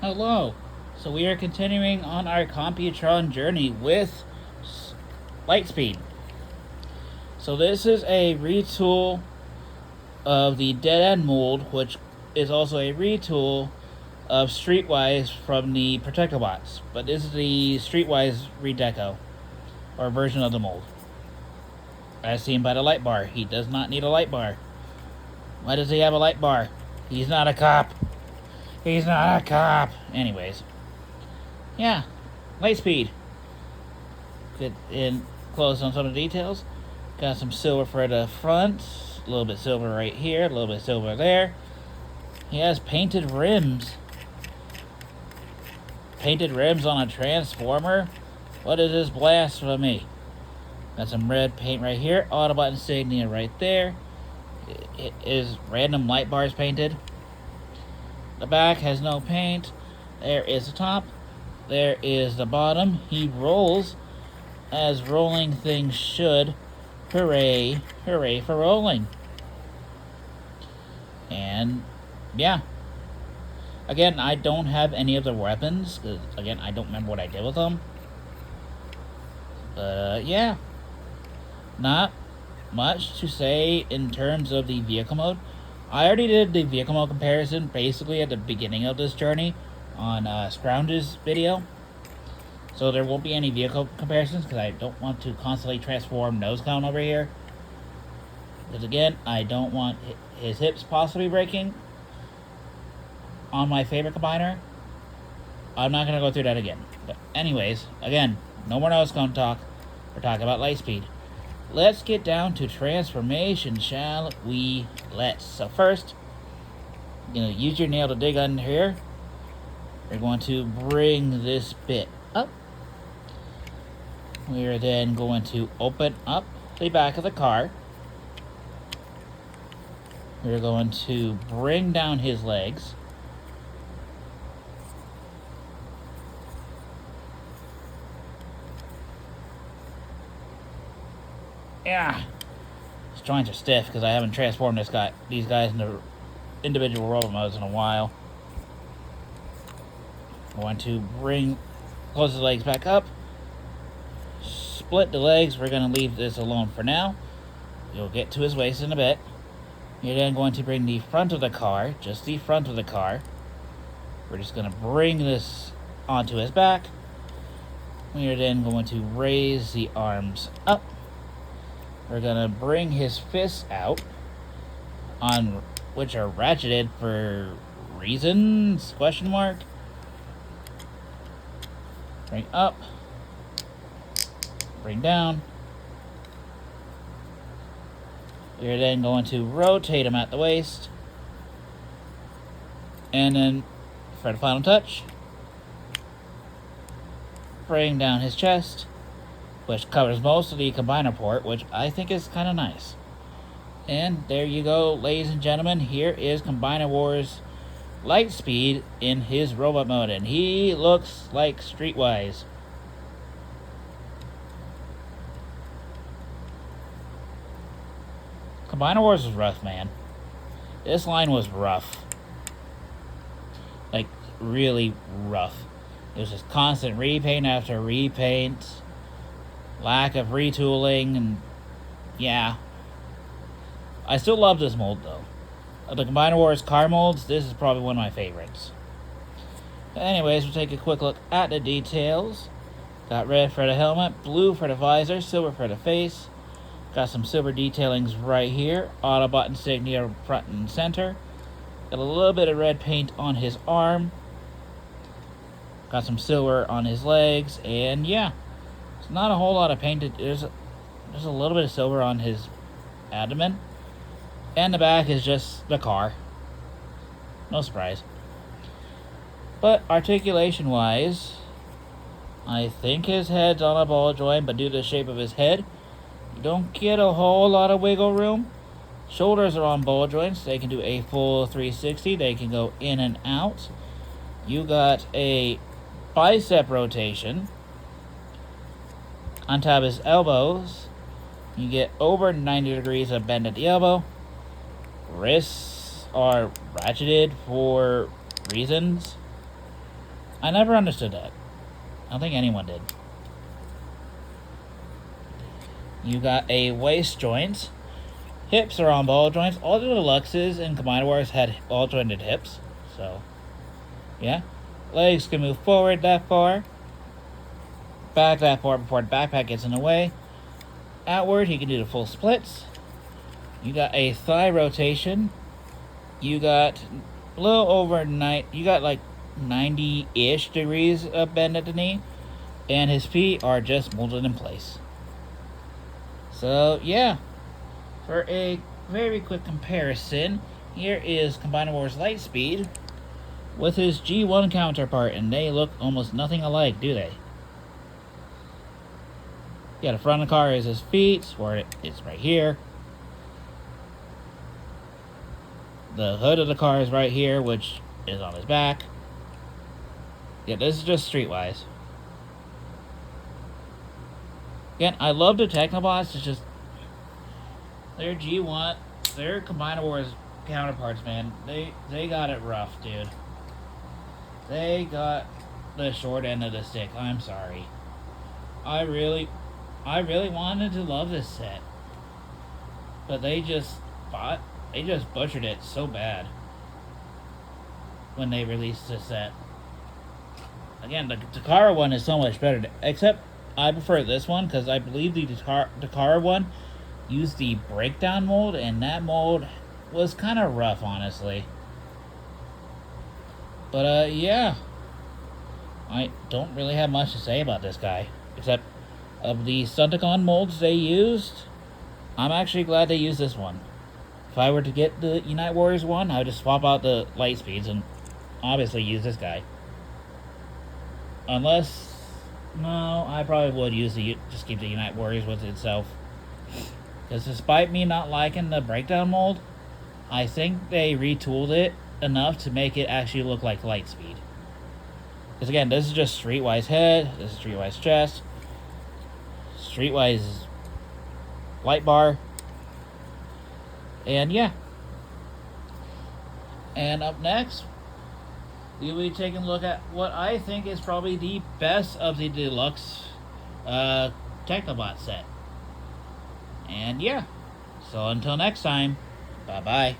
Hello. So we are continuing on our Computron journey with Lightspeed. So this is a retool of the Dead End mold, which is also a retool of Streetwise from the Protectobots. But this is the Streetwise redeco, or version of the mold. As seen by the light bar. He does not need a light bar. Why does he have a light bar? He's not a cop. He's not a cop. Anyways. Yeah. Lightspeed. Get in close on some of the details. Got some silver for the front. A little bit silver right here. A little bit silver there. He has painted rims. Painted rims on a transformer? What is this blasphemy? Got some red paint right here. Autobot insignia right there. It is random light bars painted. The back has no paint. There is the top. There is the bottom. He rolls as rolling things should. Hooray. Hooray for rolling. And, yeah. Again, I don't have any of the weapons. Because, again, I don't remember what I did with them. Yeah. Not much to say in terms of the vehicle mode. I already did the vehicle mode comparison basically at the beginning of this journey on Scrounge's video. So there won't be any vehicle comparisons because I don't want to constantly transform nose cone over here. Because again, I don't want his hips possibly breaking on my favorite combiner. I'm not going to go through that again. But anyways, again, no more nose cone talk. We're talking about Lightspeed. Let's get down to transformation, shall we? Let's. So first, you're going to use your nail to dig under here. We're going to bring this bit up. We are then going to open up the back of the car. We're going to bring down his legs. Yeah, his joints are stiff because I haven't transformed these guys into individual robot modes in a while. I want to close his legs back up, split the legs. We're going to leave this alone for now. You'll get to his waist in a bit. You're then going to bring the front of the car, just the front of the car. We're just going to bring this onto his back. We are then going to raise the arms up. We're going to bring his fists out, on which are ratcheted for reasons, question mark. Bring up, bring down. We're then going to rotate him at the waist. And then, for the final touch, bring down his chest, which covers most of the combiner port, which I think is kind of nice. And there you go, ladies and gentlemen. Here is Combiner Wars Lightspeed in his robot mode, and he looks like Streetwise. Combiner Wars was rough, man. This line was rough. Like, really rough. It was just constant repaint after repaint. Lack of retooling, and yeah. I still love this mold, though. Of the Combiner Wars car molds, this is probably one of my favorites. Anyways, we'll take a quick look at the details. Got red for the helmet, blue for the visor, silver for the face. Got some silver detailings right here. Autobot insignia front and center. Got a little bit of red paint on his arm. Got some silver on his legs, and yeah. It's not a whole lot of painted. There's a little bit of silver on his abdomen. And the back is just the car. No surprise. But articulation-wise, I think his head's on a ball joint, but due to the shape of his head, you don't get a whole lot of wiggle room. Shoulders are on ball joints. They can do a full 360. They can go in and out. You got a bicep rotation. On top of his elbows, you get over 90 degrees of bend at the elbow. Wrists are ratcheted for reasons. I never understood that. I don't think anyone did. You got a waist joint. Hips are on ball joints. All the deluxes and Combiner Wars had ball jointed hips. So, yeah. Legs can move forward that far. Back that far before the backpack gets in the way. Outward, he can do the full splits. You got a thigh rotation. You got a little over you got like 90-ish degrees of bend at the knee. And his feet are just molded in place. So, yeah. For a very quick comparison, here is Combiner Wars Lightspeed with his G1 counterpart, and they look almost nothing alike, do they? Yeah, the front of the car is his feet, where it's right here. The hood of the car is right here, which is on his back. Yeah, this is just streetwise. Again, I love the Technobots, it's just their G1, their Combiner Wars counterparts, man, they got it rough, dude. They got the short end of the stick. I'm sorry. I really wanted to love this set, but they just butchered it so bad when they released this set. Again, the Takara one is so much better, except I prefer this one because I believe the Takara one used the breakdown mold, and that mold was kind of rough, honestly. But, yeah. I don't really have much to say about this guy, except of the Stunticon molds they used, I'm actually glad they used this one. If I were to get the Unite Warriors one, I would just swap out the Lightspeeds and obviously use this guy. Unless, no, I probably would just keep the Unite Warriors with itself. Because despite me not liking the breakdown mold, I think they retooled it enough to make it actually look like Lightspeed. Because again, this is just Streetwise head, this is Streetwise chest, Streetwise light bar, and yeah. And up next, we'll be taking a look at what I think is probably the best of the deluxe Technobot set. And yeah, so until next time, bye-bye.